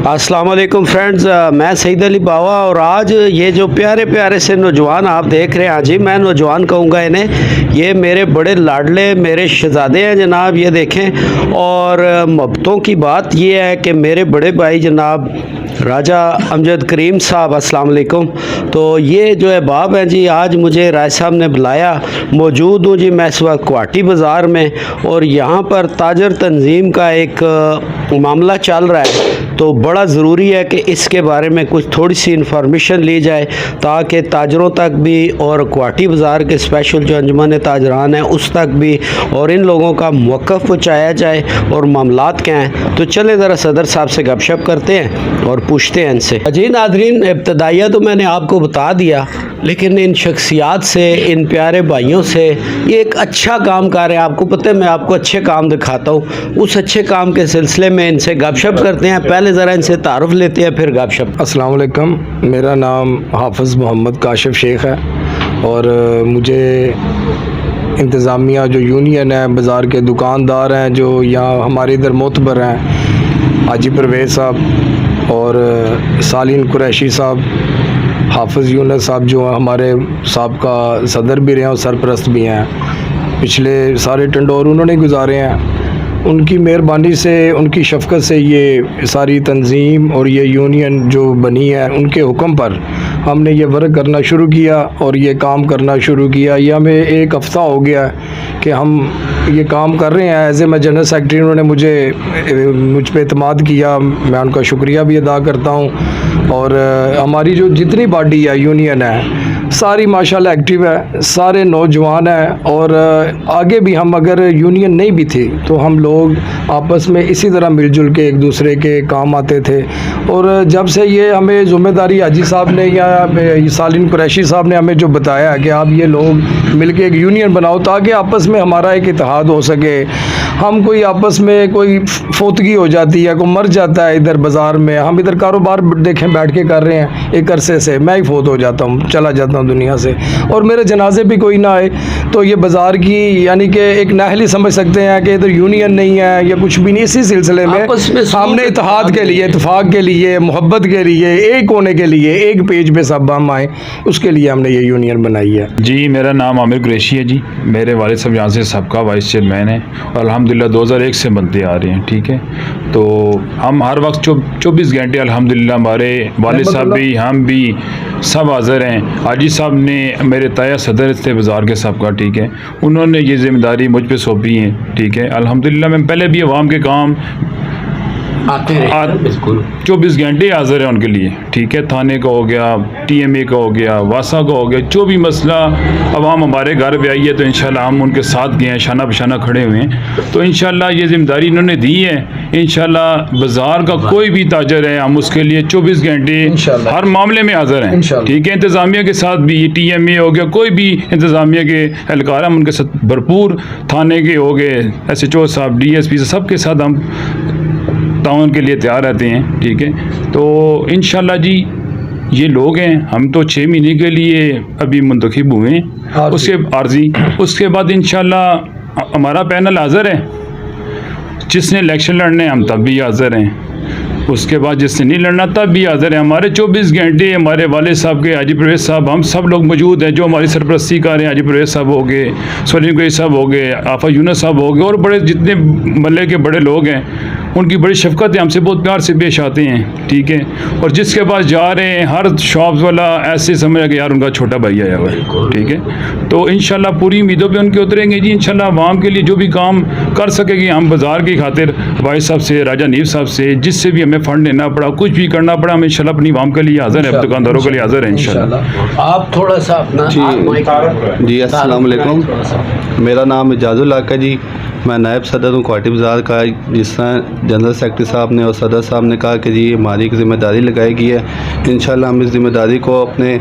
अस्सलाम वालेकुम फ्रेंड्स, मैं सईद अली बावा और आज ये जो प्यारे प्यारे से नौजवान आप देख रहे हैं, जी मैं नौजवान कहूँगा इन्हें, ये मेरे बड़े लाडले मेरे शहज़ादे हैं जनाब। ये देखें, और मोहब्बतों की बात ये है कि मेरे बड़े भाई जनाब राजा अमजद करीम साहब, अस्सलाम वालेकुम। तो ये जो है बाब हैं जी, आज मुझे राय साहब ने बुलाया, मौजूद हूँ जी मैं इस वक्त क्वाटी बाज़ार में, और यहाँ पर ताजर तंजीम का एक मामला चल रहा है। तो बड़ा ज़रूरी है कि इसके बारे में कुछ थोड़ी सी इन्फॉर्मेशन ली जाए, ताकि ताजरों तक भी और क्वाटी बाज़ार के स्पेशल जो अंजुमन ताजरान है उस तक भी, और इन लोगों का मौक़िफ़ पहुँचाया जाए और मामलात क्या हैं। तो चले ज़रा सदर साहब से गपशप करते हैं और पूछते हैं इनसे। जी नाज़रीन, इब्तदाइया तो मैंने आपको बता दिया, लेकिन इन शख्सियात से, इन प्यारे भाइयों से, ये एक अच्छा काम कर रहे हैं। आपको पता है मैं आपको अच्छे काम दिखाता हूँ, उस अच्छे काम के सिलसिले में इनसे गपशप करते हैं। पहले ज़रा इनसे तारुफ लेते हैं, फिर गपशप। अस्सलाम वालेकुम, मेरा नाम हाफ़िज़ मोहम्मद काशिफ शेख है और मुझे इंतज़ामिया जो यूनियन है, बाज़ार के दुकानदार हैं जो यहाँ हमारे इधर मोतबर हैं, हाजी परवेज़ साहब और सालिन कुरैशी साहब, हाफ़िज़ यूनुस साहब जो हमारे साबका सदर भी रहे हैं और सरपरस्त भी हैं, पिछले सारे टंडोर उन्होंने गुजारे हैं। उनकी मेहरबानी से, उनकी शफ़क़त से ये सारी तंजीम और ये यूनियन जो बनी है, उनके हुक्म पर हमने ये वर्क करना शुरू किया और ये काम करना शुरू किया। ये हमें एक हफ़्ता हो गया कि हम ये काम कर रहे हैं। एज़ ए मैं जनरल सेक्रेटरी, उन्होंने मुझ पे एतमाद किया, मैं उनका शुक्रिया भी अदा करता हूँ। और हमारी जो जितनी बॉडी है, यूनियन है, सारी माशाल्लाह एक्टिव है, सारे नौजवान हैं। और आगे भी हम अगर यूनियन नहीं भी थी तो हम लोग आपस में इसी तरह मिलजुल के एक दूसरे के काम आते थे। और जब से ये हमें ज़िम्मेदारी हाजी साहब ने या सालिन कुरैशी साहब ने हमें जो बताया कि आप ये लोग मिल के एक यूनियन बनाओ ताकि आपस में हमारा एक इत्तेहाद हो सके। हम कोई आपस में कोई फोतगी हो जाती है, कोई मर जाता है इधर बाज़ार में, हम इधर कारोबार देखें बैठ के कर रहे हैं एक अरसे से, मैं ही फोत हो जाता हूँ, चला जाता हूँ दुनिया से, और मेरे जनाजे भी कोई ना आए। तो ये बाज़ार की यानी कि एक नाहली समझ सकते हैं कि इधर यूनियन नहीं है या कुछ भी नहीं। इसी सिलसिले में हमने इत्तेहाद के लिए, इत्तेफाक के लिए, मोहब्बत के लिए, एक होने के लिए, एक पेज पे सब हम आए, उसके लिए हमने ये यूनियन बनाई है। जी मेरा नाम आमिर कुरैशी है जी, मेरे वालिद साहब यहाँ से सबका वाइस चेयरमैन है और अल्हम्दुलिल्लाह 2001 से बनते आ रहे हैं। ठीक है, तो हम हर वक्त 24 घंटे अल्हम्दुलिल्लाह, हमारे वालिद साहब भी, हम भी सब हाज़िर हैं। हाजी साहब ने मेरे ताया सदर थे बाज़ार के सबका, ठीक है, उन्होंने ये ज़िम्मेदारी मुझ पे सौंपी है। ठीक है, अल्हम्दुलिल्लाह मैं पहले भी अवाम के काम आते हैं, बिल्कुल 24 घंटे हाज़िर है उनके लिए। ठीक है, थाने का हो गया, TMA का हो गया, वासा का हो गया, जो भी मसला अवाम हमारे घर पे आई है तो इंशाल्लाह हम उनके साथ गए हैं, शाना बशाना खड़े हुए हैं। तो इंशाल्लाह ये ज़िम्मेदारी इन्होंने दी है। इंशाल्लाह बाज़ार का कोई भी ताजर है, हम उसके लिए 24 घंटे हर मामले में हाज़िर हैं। ठीक है, इंतज़ामिया के साथ भी, TMA हो गया, कोई भी इंतज़ामिया के एहलकार हम उनके साथ भरपूर, थाने के हो गए, SHO साहब, DSP सबके साथ हम ताउन के लिए तैयार रहते हैं। ठीक है, तो इंशाल्लाह जी ये लोग हैं, हम तो 6 महीने के लिए अभी मुंतखब हुए हैं, उसके आर्जी, उसके बाद इंशाल्लाह हमारा पैनल हाज़िर है। जिसने इलेक्शन लड़ने हम तब भी हाज़िर हैं, उसके बाद जिसने नहीं लड़ना तब भी हाज़िर है। हमारे 24 घंटे हमारे वालिद साहब के, हाजी परवेज़ साहब, हम सब लोग मौजूद हैं जो हमारी सरपरस्ती कर रहे हैं। हाजी परवेज़ साहब हो गए, सालिन कुरैशी साहब हो गए, आफा यूनुस साहब हो गए, और बड़े जितने मल्ले के बड़े लोग हैं, उनकी बड़ी शफ़क़त है, हमसे बहुत प्यार से पेश आते हैं। ठीक है, और जिसके पास जा रहे हैं हर शॉप वाला ऐसे समझ कि यार उनका छोटा भाई आया हुआ है। ठीक है, तो इंशाल्लाह पूरी उम्मीदों पे उनके उतरेंगे जी। इंशाल्लाह आवाम के लिए जो भी काम कर सकेंगे हम बाज़ार की खातिर, वाइस साहब से, राजा नीफ साहब से, जिससे भी हमें फ़ंड लेना पड़ा, कुछ भी करना पड़ा, हम इंशाल्लाह अपनी आवाम के लिए हाज़िर है, दुकानदारों के लिए हाज़िर है इंशाल्लाह। आप थोड़ा सा अपना जी अस्सलाम वालेकुम, मेरा नाम इजाज़ुल हक है जी, मैं नायब सदर हूँ क्वाटी बाज़ार का। जिस तरह जनरल सेक्रेटरी साहब ने और सदर साहब ने कहा कि जी हमारी एक ज़िम्मेदारी लगाई गई है, इंशाल्लाह हम इस ज़िम्मेदारी को अपने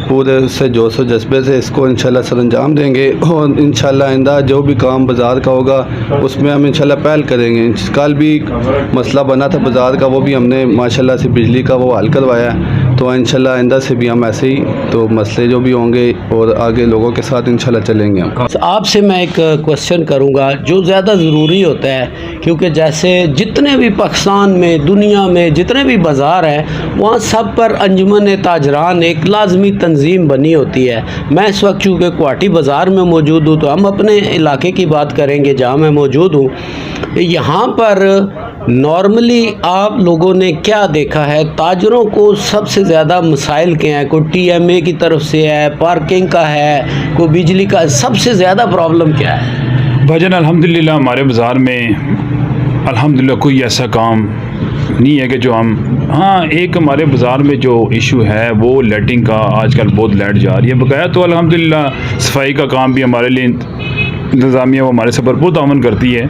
पूरे से जोश और जज्बे से इसको इंशाल्लाह सरअंजाम देंगे। और इंशाल्लाह आइंदा जो भी काम बाज़ार का होगा उसमें हम इंशाल्लाह पहल करेंगे। कल भी मसला बना था बाज़ार का, वो भी हमने माशाल्लाह से बिजली का वो हल करवाया है। तो इंशाल्लाह आइंदा से भी हम ऐसे ही तो मसले जो भी होंगे और आगे लोगों के साथ इंशाल्लाह चलेंगे हम। आपसे मैं एक क्वेश्चन करूंगा जो ज़्यादा ज़रूरी होता है, क्योंकि जैसे जितने भी पाकिस्तान में, दुनिया में जितने भी बाज़ार हैं, वहाँ सब पर अंजुमन ताजरान एक लाजमी तंजीम बनी होती है। मैं इस वक्त चूँकि क्वाटी बाज़ार में मौजूद हूँ, तो हम अपने इलाके की बात करेंगे जहाँ मैं मौजूद हूँ। यहाँ पर नॉर्मली आप लोगों ने क्या देखा है, ताजरों को सबसे ज़्यादा मसाइल क्या हैं? कोई TMA की तरफ से है, पार्किंग का है, कोई बिजली का, सबसे ज़्यादा प्रॉब्लम क्या है? भाईजान अल्हम्दुलिल्लाह हमारे बाज़ार में अल्हम्दुलिल्लाह कोई ऐसा काम नहीं है कि जो हम, हाँ एक हमारे बाज़ार में जो इशू है वो लाइटिंग का, आजकल बहुत लाइट जा रही है बकाया, तो अल्हम्दुलिल्लाह सफाई का काम भी हमारे लिए इंतज़ामिया वो हमारे से भरपूर तावन करती है।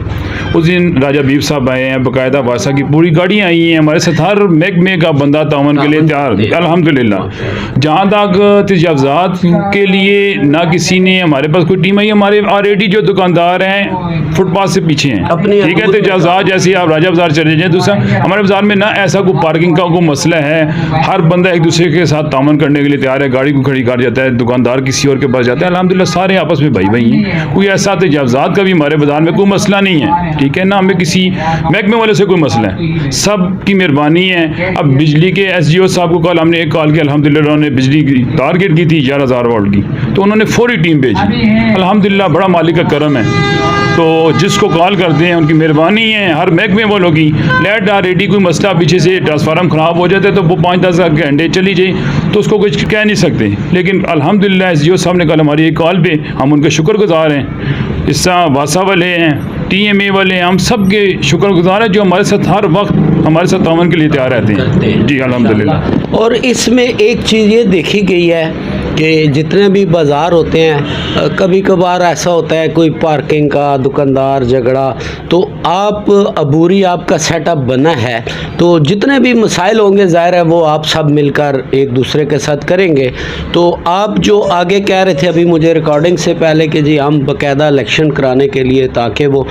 उस दिन राजा बीफ साहब आए हैं, बाकायदा वासा की पूरी गाड़ियाँ आई हैं हमारे साथ, हर महकमे का बंदा तावन के लिए तैयार अल्हम्दुलिल्लाह। जहाँ तक तजावज़ात के लिए ना किसी ने, हमारे पास कोई टीम आई, हमारे ऑलरेडी जो दुकानदार हैं फुटपाथ से पीछे हैं, ठीक है। तजावज़ात जैसे आप राजा बाज़ार चले जाएँ, दूसरा हमारे बाज़ार में ना ऐसा कोई पार्किंग का कोई मसला है, हर बंदा एक दूसरे के साथ तावन करने के लिए तैयार है। गाड़ी को खड़ी कर जाता है, दुकानदार किसी और के पास जाता है, अल्हम्दुलिल्लाह सारे आपस में भाई भाई हैं। कोई ऐसा तजावज़ात का भी हमारे बाज़ार में कोई मसला नहीं है, ठीक है ना, हमें किसी महकमे वाले से कोई मसला है, सब की मेहरबानी है। अब बिजली के SGO साहब को कल हमने एक कॉल किया, अल्हम्दुलिल्लाह उन्होंने बिजली की टारगेट की थी 11,000 वोल्ट की, तो उन्होंने फौरी टीम भेजी, अल्हम्दुलिल्लाह बड़ा मालिक का करम है। तो जिसको कॉल करते हैं उनकी मेहरबानी है, हर महकमे वालों की। लाइट ऑलरेडी कोई मसला पीछे से ट्रांसफार्मर ख़राब हो जाता है तो वो 5-10 घंटे चली जाए तो उसको कुछ कह नहीं सकते, लेकिन अल्हम्दुलिल्लाह SGO साहब ने कल हमारी एक कॉल पे, हम उनके शुक्रगुजार हैं। इस तरह वासा वाले हैं, TMA वाले हैं, हम सब के शुक्रगुजार हैं जो हमारे साथ हर वक्त हमारे साथ तावन के लिए तैयार रहते हैं। जी अल्हम्दुलिल्लाह। और इसमें एक चीज़ ये देखी गई है कि जितने भी बाज़ार होते हैं, कभी कभार ऐसा होता है कोई पार्किंग का, दुकानदार झगड़ा, तो आप अबूरी आपका सेटअप बना है, तो जितने भी मसाइल होंगे ज़ाहिर है वो आप सब मिलकर एक दूसरे के साथ करेंगे। तो आप जो आगे कह रहे थे अभी मुझे रिकॉर्डिंग से पहले कि जी हम बाकायदा इलेक्शन कराने के लिए, ताकि वो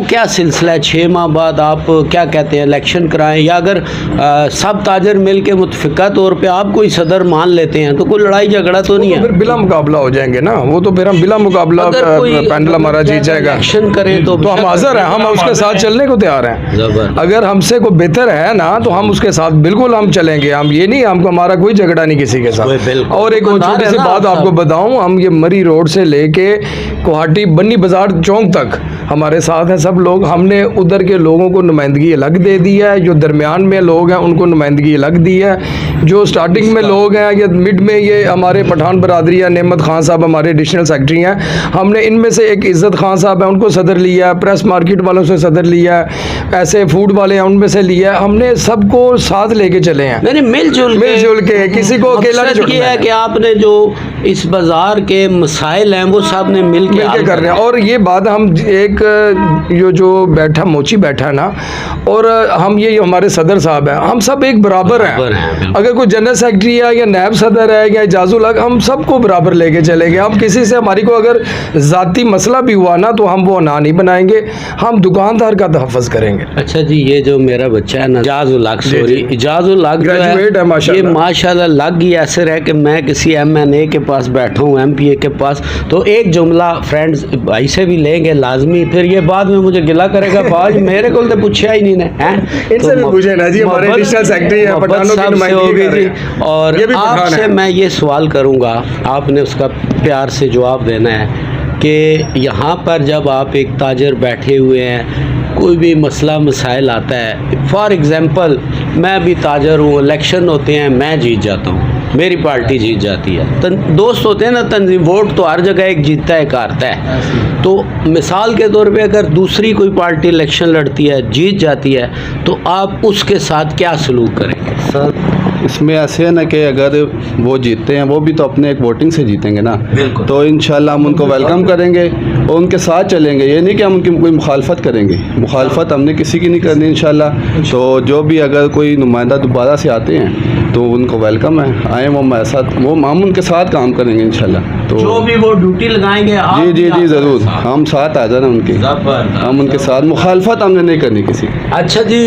क्या सिलसिला है, 6 माह बाद आप क्या कहते हैं इलेक्शन कराएं, या अगर सब ताजर मिल के मुतफ़िका तौर पर आप कोई सदर मान लेते हैं तो कोई लड़ाई झगड़ा तो नहीं है? फिर बिला मुकाबला हो जाएंगे ना, वो तो फिर हम बिला मुकाबला पैनल हमारा जीत जाएगा। इलेक्शन करें तो हम हाजिर हैं, हम उसके साथ चलने को तैयार हैं। अगर हमसे कोई बेहतर है ना तो हम उसके साथ बिल्कुल हम चलेंगे। हम ये नहीं, हमको हमारा कोई झगड़ा नहीं किसी के साथ। और एक छोटी सी बात आपको बताऊं, हम ये मरी रोड से लेके कोहाटी बन्नी बाजार चौक तक हमारे साथ हैं सब लोग। हमने उधर के लोगों को नुमाइंदगी अलग दे दी है, जो दरमियान में लोग हैं उनको नुमाइंदगी अलग दी है, जो स्टार्टिंग में लोग हैं या मिड में ये हमारे पठान बरादरी है, नेमत खान साहब हमारे एडिशनल सेक्रेटरी हैं, हमने इनमें से एक इज़्ज़त खान साहब हैं उनको सदर लिया है, प्रेस मार्केट वालों से सदर लिया है, ऐसे फूड वाले हैं उनमें से लिया है। हमने सबको साथ लेके चले हैं, मैंने मिलजुल के किसी को अकेला नहीं छोड़ना है कि आपने जो इस बाजार के मसाइल हैं वो सब ने मिल के कर रहे हैं। और ये बात हम एक जो बैठा मोची बैठा है ना, और हम ये हमारे सदर साहब हैं, हम सब एक बराबर हैं। अगर कोई जनरल सेक्रेटरी है या नायब सदर है या इजाजुल हक, हम सबको बराबर लेके चलेंगे। हम किसी से, हमारी को अगर ज़ाती मसला भी हुआ ना तो हम वो ना नहीं बनाएंगे, हम दुकानदार का तहफ़्फ़ुज़ करेंगे। अच्छा जी, ये जो मेरा बच्चा है ना इजाजुल हक, इजाजुल हक ग्रेजुएट है माशाल्लाह, ये माशाल्लाह लग ही ऐसे रहे कि मैं किसी MNA के पास बैठा हूँ, MPA के पास। तो एक जुमला फ्रेंड्स भाई से भी लेंगे लाजमी, फिर ये बाद में मुझे गिला करेगा, बाज मेरे को तो पूछा ही नहीं ने हैं, इनसे भी पूछे ना जी, हमारे एडिशनल सेक्रेटरी है, पठानों की नुमाइंदगी कर रहे हैं। और आपसे मैं ये सवाल करूँगा, आपने उसका प्यार से जवाब देना है कि यहाँ पर जब आप एक ताजर बैठे हुए हैं, कोई भी मसला मसाइल आता है, फॉर एग्ज़ाम्पल मैं भी ताजर हूँ, इलेक्शन होते हैं, मैं जीत जाता हूँ, मेरी पार्टी जीत जाती है, दोस्त होते हैं ना तंजीम, वोट तो हर जगह एक जीतता है एक हारता है। तो मिसाल के तौर पे अगर दूसरी कोई पार्टी इलेक्शन लड़ती है, जीत जाती है, तो आप उसके साथ क्या सलूक करेंगे? सर इसमें ऐसे है ना कि अगर वो जीतते हैं, वो भी तो अपने एक वोटिंग से जीतेंगे ना, तो इंशाल्लाह हम उनको वेलकम करेंगे और उनके साथ चलेंगे। ये नहीं कि हम उनकी कोई मुखालफत करेंगे, मुखालफत हमने किसी की नहीं करनी इंशाल्लाह। तो जो भी अगर कोई नुमाइंदा दोबारा से आते हैं तो उनको वेलकम है, आए वो हमारे साथ, वो हम उनके साथ काम करेंगे इंशाल्लाह। तो जो भी वो ड्यूटी लगाएंगे आप जी जी भी जी आप ज़रूर, हम साथ हाज़िर हैं उनके, हम उनके साथ, मुखालफत हमने नहीं करनी किसी। अच्छा जी,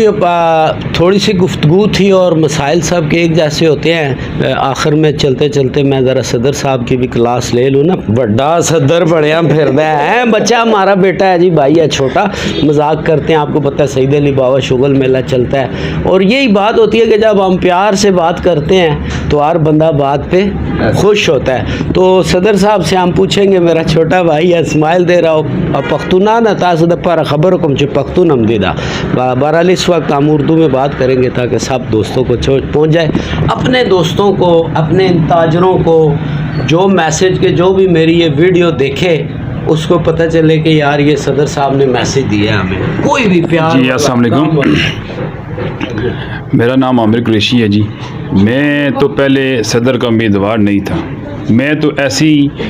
थोड़ी सी गुफ्तगू थी और मसाइल सब के एक जैसे होते हैं। आखिर में चलते चलते मैं ज़रा सदर साहब की भी क्लास ले लूँ ना। बड़ा सदर बढ़िया फिर है, बच्चा हमारा बेटा है जी, भाई है छोटा, मजाक करते हैं। आपको पता है सईद अली बाबा शुगल मेला चलता है, और यही बात होती है कि जब हम प्यार से बात करते हैं तो हर बंदा बात पे खुश होता है। तो सदर साहब से हम पूछेंगे, मेरा छोटा भाई है, स्माइल दे रहा हो, पख्तूना न तासद पर खबर को मुझे पख्तून हम दीदा। बहरहाल इस वक्त हम उर्दू में बात करेंगे ताकि सब दोस्तों को पहुँच जाए, अपने दोस्तों को, अपने ताजरों को, जो मैसेज के जो भी मेरी ये वीडियो देखे उसको पता चले कि यार ये सदर साहब ने मैसेज दिया हमें। कोई भी प्यार जी अस्सलाम वालेकुम, मेरा नाम आमिर कुरैशी है जी। मैं तो पहले सदर का उम्मीदवार नहीं था, मैं तो ऐसी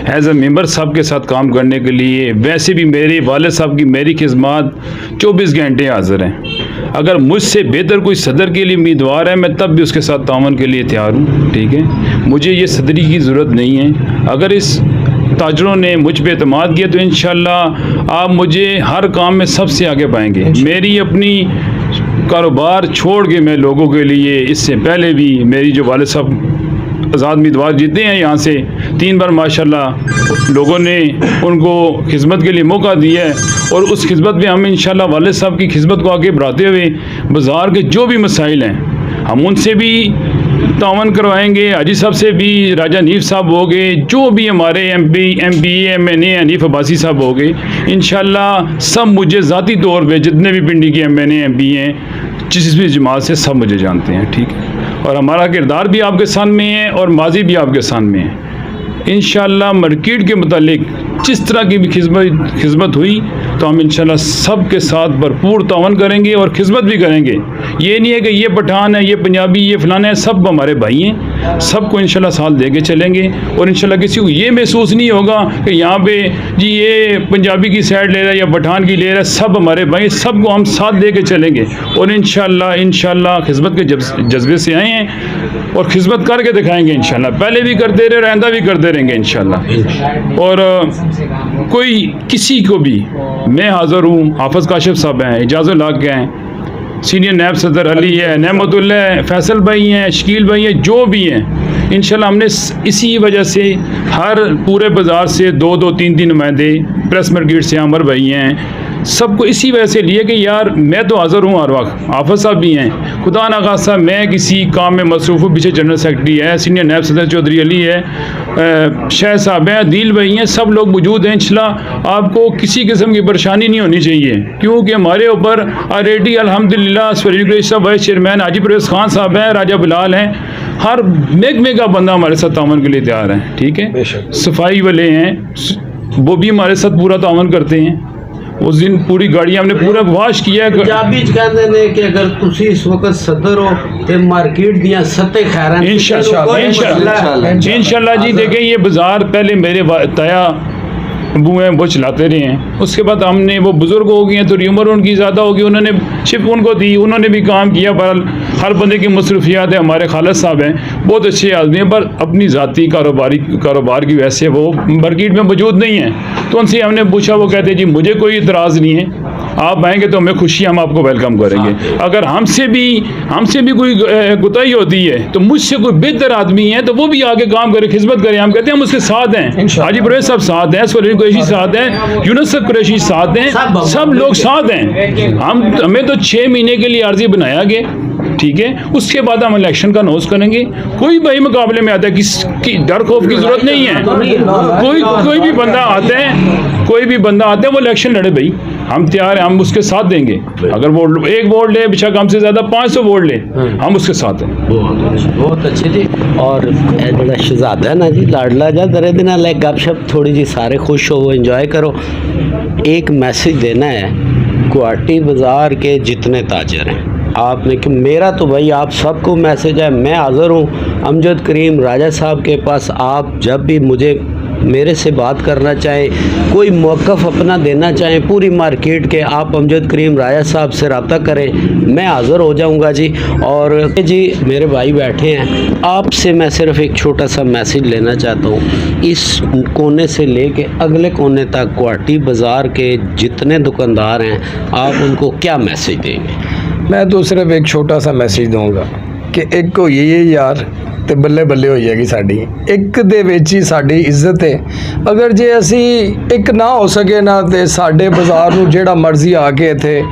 एज ए मेंबर साहब के साथ काम करने के लिए, वैसे भी मेरे वालिद साहब की मेरी खिदमत 24 घंटे हाज़िर हैं। अगर मुझसे बेहतर कोई सदर के लिए उम्मीदवार है, मैं तब भी उसके साथ तावन के लिए तैयार हूँ, ठीक है। मुझे ये सदरी की ज़रूरत नहीं है। अगर इस ताजरों ने मुझ पे एतमाद किया तो इंशाल्लाह आप मुझे हर काम में सबसे आगे पाएंगे। मेरी अपनी कारोबार छोड़ के मैं लोगों के लिए, इससे पहले भी मेरी जो वालिद साहब आज़ाद उम्मीदवार जीते हैं यहाँ से 3 बार माशाल्लाह, लोगों ने उनको खिदमत के लिए मौका दिया है, और उस खिदमत में हम इंशाल्लाह वालिद साहब की खिदमत को आगे बढ़ाते हुए बाज़ार के जो भी मसाइल हैं हम उनसे भी तावन करवाएंगे। हाजी साहब से भी, राजा हनीफ साहब हो गए, जो भी हमारे MP MNA हनीफ अब्बासी साहब हो गए, इंशाल्लाह सब मुझे ज़ाती तौर पे, जितने भी पिंडी के MNA MP हैं, जिस भी जमात से, सब मुझे जानते हैं, ठीक है। और हमारा किरदार भी आपके सामने है और माजी भी आपके सामने है। इंशाल्लाह मार्केट के मुतालिक जिस तरह की भी खिदमत हुई तो हम इंशाल्लाह सब के साथ भरपूर तावन करेंगे और खिदमत भी करेंगे। ये नहीं है कि ये पठान है, ये पंजाबी, ये फलाना है, सब हमारे भाई हैं, सबको इंशाल्लाह साथ देके चलेंगे। और इंशाल्लाह किसी को ये महसूस नहीं होगा कि यहाँ पे जी ये पंजाबी की साइड ले रहा है या पठान की ले रहा है, सब हमारे भाई, सबको हम साथ दे के चलेंगे। और इंशाल्लाह खिदमत के जज्बे से आए हैं और खिदमत करके दिखाएंगे इंशाल्लाह। पहले भी करते रहे और आइंदा भी करते रहेंगे इंशाल्लाह। और कोई किसी को भी, मैं हाज़िर हूँ। हाफिज़ काशिफ साहब हैं, इजाज़ुल हक हैं, सीनियर नायब सदर अली है, नेमतुल्लाह है, फैसल भाई हैं, शकील भाई हैं, जो भी हैं, इंशाल्लाह हमने इसी वजह से हर पूरे बाज़ार से 2-2, 3-3 नुमाइंदे, प्रेस मार्केट से अमर भाई हैं, सबको इसी वजह से लिए कि यार मैं तो हाज़िर हूँ हर वक्त। हाफिज़ साहब भी हैं, खुदा ना खासा मैं किसी काम में मसरूफ़ हूँ, पीछे जनरल सेक्रेटरी है, सीनियर नायब सदर चौधरी अली है, शाह साहब हैं, दिल भाई हैं, सब लोग मौजूद हैं। इंशाल्लाह आपको किसी किस्म की परेशानी नहीं होनी चाहिए, क्योंकि हमारे ऊपर ऑलरेडी अल्हम्दुलिल्लाह साहब वाइस चेयरमैन हाजी परवेज़ खान साहब हैं, राजा बिलाल हैं, हर महकमे का बंदा हमारे साथ तावन के लिए तैयार है, ठीक है। सफाई वाले हैं, वो भी हमारे साथ पूरा तावन करते हैं। उस दिन पूरी गाड़ियाँ हमने पूरा वाश किया है। पंजाबी च कहते ने कि अगर तुसी इस वक्त सदर हो तो मार्केट दियां सत्ते खैर इंशाल्लाह जी। देखें ये बाज़ार पहले मेरे ताया अबू हैं, वो चलाते रहे हैं, उसके बाद हमने, वो बुज़ुर्ग हो गए हैं तो उम्र उनकी ज़्यादा होगी, उन्होंने शिफ्ट उनको दी, उन्होंने भी काम किया। पर हर बंदे की मसरूफियात है। हमारे खालिद साहब हैं, बहुत अच्छे आदमी हैं, पर अपनी ज़ाती कारोबार की वजह से वो मार्केट में मौजूद नहीं है। तो उनसे हमने पूछा, वो कहते जी मुझे कोई इतराज़ नहीं है, आप आएंगे तो हमें खुशी, हम आपको वेलकम करेंगे। अगर हमसे भी कोई गुताही होती है तो मुझसे कोई बेहतर आदमी है तो वो भी आगे काम करे, खिदमत करे। हम कहते हैं हम उसके साथ हैं, हाजी परवेज़ साहब साथ हैं, सलीम कुरैशी साथ हैं, यूनुस कुरैशी साथ हैं, सब लोग साथ हैं। हमें तो 6 महीने के लिए आर्जी बनाया गया, ठीक है। उसके बाद हम इलेक्शन का अनाउंस करेंगे। कोई भाई मुकाबले में आता है, किसकी डर खौफ की जरूरत नहीं है। कोई भी बंदा आता है, वो इलेक्शन लड़े, भाई हम तैयार हैं, हम उसके साथ देंगे। अगर वो 1 वोट ले, बेशक हमसे ज़्यादा 500 वोट ले, हम उसके साथ हैं। बहुत अच्छे जी। और बड़ा शहजादा है ना जी, लाडला जा दरे दिन लाइक गपशप थोड़ी जी, सारे खुश हो, एंजॉय करो। एक मैसेज देना है गुवाहाटी बाज़ार के जितने ताजर हैं आपने, कि मेरा तो भाई आप सबको मैसेज है, मैं हाज़िर हूँ अमजद करीम राजा साहब के पास। आप जब भी मुझे मेरे से बात करना चाहें, कोई मौक़िफ़ अपना देना चाहें पूरी मार्केट के, आप अमजद करीम राया साहब से रब्ता करें, मैं हाज़िर हो जाऊंगा जी। और जी मेरे भाई बैठे हैं, आपसे मैं सिर्फ एक छोटा सा मैसेज लेना चाहता हूँ। इस कोने से लेके अगले कोने तक गुवाहाटी बाज़ार के जितने दुकानदार हैं, आप उनको क्या मैसेज देंगे? मैं तो सिर्फ एक छोटा सा मैसेज दूंगा कि एक होइए यार ਤੇ ਬੱਲੇ ਬੱਲੇ ਹੋ ਜਾਏਗੀ ਸਾਡੀ, ਇੱਕ ਦੇ ਵਿੱਚ ਹੀ ਸਾਡੀ ਇੱਜ਼ਤ ਹੈ। ਅਗਰ ਜੇ ਅਸੀਂ ਇੱਕ ਨਾ ਹੋ ਸਕੇ ਨਾ ਤੇ ਸਾਡੇ ਬਾਜ਼ਾਰ ਨੂੰ ਜਿਹੜਾ ਮਰਜ਼ੀ ਆ ਕੇ ਇੱਥੇ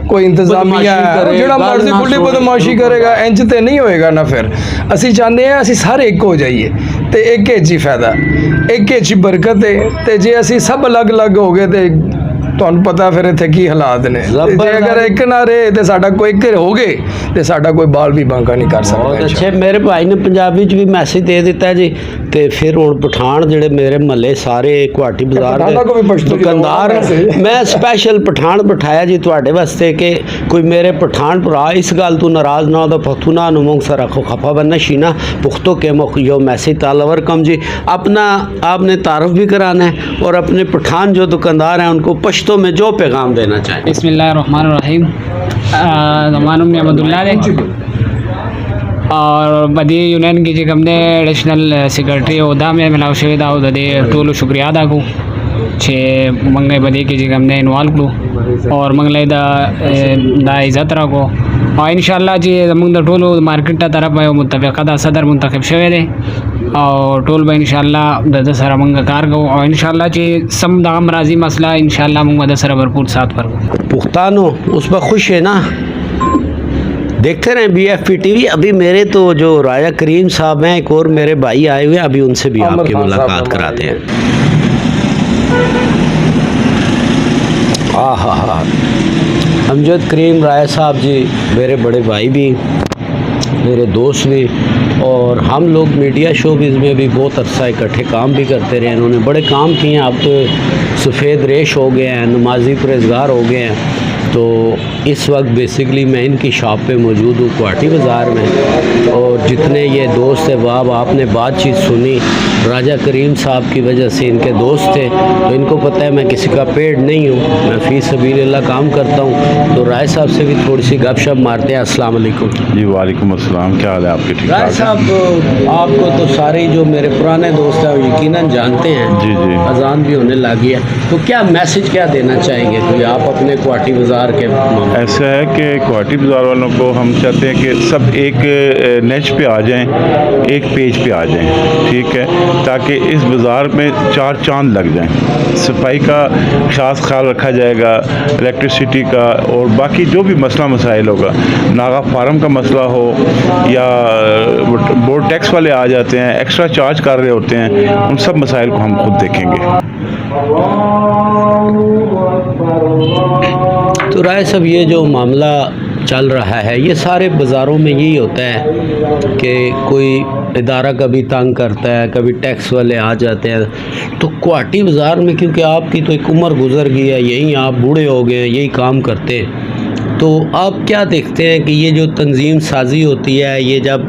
ਕੋਈ ਇੰਤਜ਼ਾਮੀਆ ਹੈ ਉਹ ਜਿਹੜਾ ਮਰਜ਼ੀ ਖੁੱਲੀ ਬਦਮਾਸ਼ੀ ਕਰੇਗਾ, ਇੰਜ ਤੇ ਨਹੀਂ ਹੋਏਗਾ ਨਾ। ਫਿਰ ਅਸੀਂ ਚਾਹੁੰਦੇ ਹਾਂ ਅਸੀਂ ਸਾਰੇ ਇੱਕ ਹੋ ਜਾਈਏ ਤੇ ਇੱਕ ਚ ਹੀ ਫਾਇਦਾ, ਇੱਕ ਚ ਹੀ ਬਰਕਤ ਹੈ। ਤੇ ਜੇ ਅਸੀਂ ਸਭ ਅਲੱਗ-ਅਲੱਗ ਹੋ ਗਏ ਤੇ ਤੁਹਾਨੂੰ ਪਤਾ ਫਿਰ ਇੱਥੇ ਕੀ ਹਾਲਾਤ ਨੇ। ਜੇ ਅਗਰ ਇੱਕ ਨਾ ਰਹੇ ਤੇ ਸਾਡਾ ਕੋਈ ਇੱਕ ਹੋ ਗਏ ਤੇ ਸਾਡਾ ਕੋਈ ਬਾਲ ਵੀ ਬਾਂਕਾ ਨਹੀਂ ਕਰ ਸਕਦਾ। ਬਹੁਤ ਅੱਛੇ, ਮੇਰੇ ਭਾਈ ਨੇ ਪੰਜਾਬੀ ਚ ਵੀ ਮੈਸੇਜ ਦੇ ਦਿੱਤਾ ਜੀ। ਤੇ ਫਿਰ ਹੁਣ ਪਠਾਨ ਜਿਹੜੇ ਮੇਰੇ ਮਹੱਲੇ ਸਾਰੇ ਗੁਵਾਹਾਟੀ ਬਾਜ਼ਾਰ ਦੇ ਦੁਕਾਨਦਾਰ, ਮੈਂ ਸਪੈਸ਼ਲ ਪਠਾਨ ਬਿਠਾਇਆ ਜੀ ਤੁਹਾਡੇ ਵਾਸਤੇ ਕਿ ਕੋਈ ਮੇਰੇ पठान भरा इस गल तू नाराज़ ना हो तो पख्तूना नुमोंग सर रखो खफा बनना शीना पुख्तो के मुख यो मैसेज तालावर कम जी। अपना आपने तारफ़ भी कराना है और अपने पठान जो दुकानदार हैं उनको पश्तो में जो पैगाम देना चाहें। बिस्मिल्लाहिर्रहमानिर्रहीम। ज़मानुम अहमदुल्ला ने और बदी यूनियन की जो हमने एडिशनल सेक्रेटरी उहदा में मिलाव शहीदा उहदे टोलो शुक्रिया अदा को छे मंगले बदी की जो हमने इन्वॉल्व को और मंगले दा इज़्ज़त रखो और इंशाल्लाह जी मंग द टोलो मार्केट तरफ मुतफ़िक़ा सदर मुंतखब शवे दे और टोल में इंशाल्लाह दसरा मंग कार गो और इंशाल्लाह जी सम दाम राजी मसला इंशाल्लाह मंग दसरा भरपूर साथ पर पुख्तान हो उस पर खुश है ना। देखते रहें BFP TV। अभी मेरे तो जो राया करीम साहब हैं, एक और मेरे भाई आए हुए हैं, अभी उनसे भी आपकी मुलाकात कराते हैं। हाँ अमजद करीम राया साहब जी मेरे बड़े भाई भी, मेरे दोस्त भी, और हम लोग मीडिया शोबिज़ में भी बहुत अरसा इकट्ठे काम भी करते रहे। इन्होंने बड़े काम किए हैं, अब तो सफ़ेद रेश हो गए हैं, नमाजी परहेज़गार हो गए हैं। तो इस वक्त बेसिकली मैं इनकी शॉप पे मौजूद हूँ गुवाहाटी बाज़ार में, और जितने ये दोस्त है बाब आपने बातचीत सुनी, राजा करीम साहब की वजह से इनके दोस्त थे, तो इनको पता है मैं किसी का पेड़ नहीं हूँ, मैं फ़ी सबीलिल्लाह काम करता हूँ। तो राय साहब से भी थोड़ी सी गपशप मारते हैं। अस्सलाम वालेकुम जी। वालेकुम अस्सलाम। क्या हाल है आपके? ठीक राय साहब आपको तो सारे जो मेरे पुराने दोस्त हैं वो यकीनन जानते हैं। जी जी। अजान भी होने लगी है, तो क्या मैसेज क्या देना चाहेंगे कोई आप अपने गुवाहाटी बाज़ार के? ऐसा है कि गुवाहाटी बाज़ार वालों को हम चाहते हैं कि सब एक नेच पे आ जाएं, एक पेज पे आ जाएं, ठीक है, ताकि इस बाज़ार में चार चांद लग जाएं। सफाई का खास ख्याल रखा जाएगा, इलेक्ट्रिसिटी का और बाकी जो भी मसला मसाइल होगा, नागा फार्म का मसला हो या बोर्ड टैक्स वाले आ जाते हैं एक्स्ट्रा चार्ज कर रहे होते हैं, उन सब मसाइल को हम खुद देखेंगे। तो राय साहब ये जो मामला चल रहा है ये सारे बाज़ारों में यही होता है कि कोई इदारा कभी तंग करता है, कभी टैक्स वाले आ जाते हैं। तो गुवाहाटी बाज़ार में क्योंकि आपकी तो एक उम्र गुजर गई है, यहीं आप बूढ़े हो गए हैं, यही काम करते हैं, तो आप क्या देखते हैं कि ये जो तंजीम साजी होती है, ये जब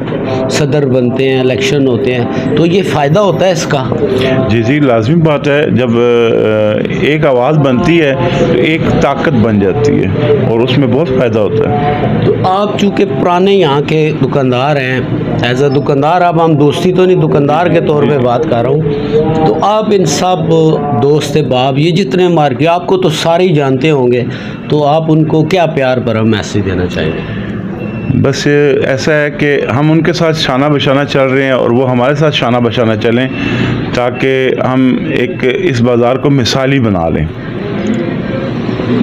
सदर बनते हैं, इलेक्शन होते हैं, तो ये फ़ायदा होता है इसका? जी जी, लाजमी बात है। जब एक आवाज़ बनती है तो एक ताकत बन जाती है और उसमें बहुत फ़ायदा होता है। तो आप चूँकि पुराने यहाँ के दुकानदार हैं, एज अ दुकानदार, अब हम दोस्ती तो नहीं, दुकानदार के तौर पे बात कर रहा हूँ, तो आप इन सब दोस्त बाब ये जितने मार्केट आपको तो सारे ही जानते होंगे, तो आप उनको क्या प्यार भरा मैसेज देना चाहिए? बस ऐसा है कि हम उनके साथ शाना बशाना चल रहे हैं और वो हमारे साथ शाना बशाना चलें, ताकि हम एक इस बाज़ार को मिसाली बना लें।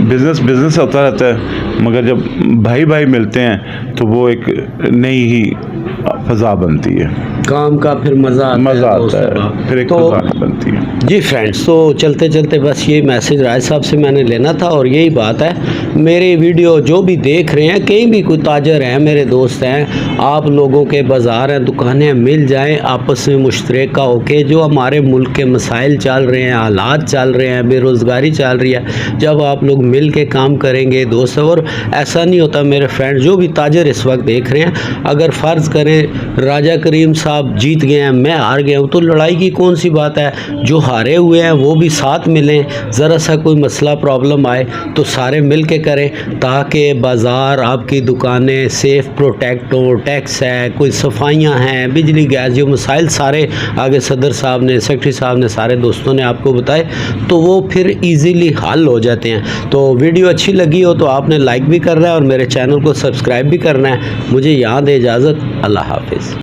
बिज़नेस होता रहता है, मगर जब भाई भाई मिलते हैं तो वो एक नई ही फ़ज़ा बनती है, काम का फिर मज़ा आता है, फिर एक तो फ़ज़ा बनती है। जी फ्रेंड्स, तो चलते चलते बस ये मैसेज राय साहब से मैंने लेना था, और यही बात है, मेरे वीडियो जो भी देख रहे हैं, कहीं भी कोई ताजर हैं, मेरे दोस्त हैं, आप लोगों के बाज़ार हैं, दुकानें मिल जाएं, आपस में मुश्तरका होके जो हमारे मुल्क के मसाइल चल रहे हैं, हालात चल रहे हैं, बेरोज़गारी चल रही है, जब आप लोग मिल के काम करेंगे दोस्त, और ऐसा नहीं होता मेरे फ्रेंड जो भी ताजर इस वक्त देख रहे हैं, अगर फ़र्ज़ फ़र्ज़ करें राजा करीम साहब जीत गए हैं, मैं हार गया हूँ, तो लड़ाई की कौन सी बात है। जो हारे हुए हैं वो भी साथ मिलें, ज़रा सा कोई मसला प्रॉब्लम आए तो सारे मिल के करें, ताकि बाज़ार आपकी दुकानें सेफ़ प्रोटेक्ट हो। टैक्स है, कोई सफाइयाँ हैं, बिजली गैस, जो मसाइल सारे आगे सदर साहब ने, सेक्रेटरी साहब ने, सारे दोस्तों ने आपको बताए, तो वो फिर इजीली हल हो जाते हैं। तो वीडियो अच्छी लगी हो तो आपने लाइक भी करना है और मेरे चैनल को सब्सक्राइब भी करना है। मुझे यहाँ दे इजाज़त, अल्लाह हाफिज़।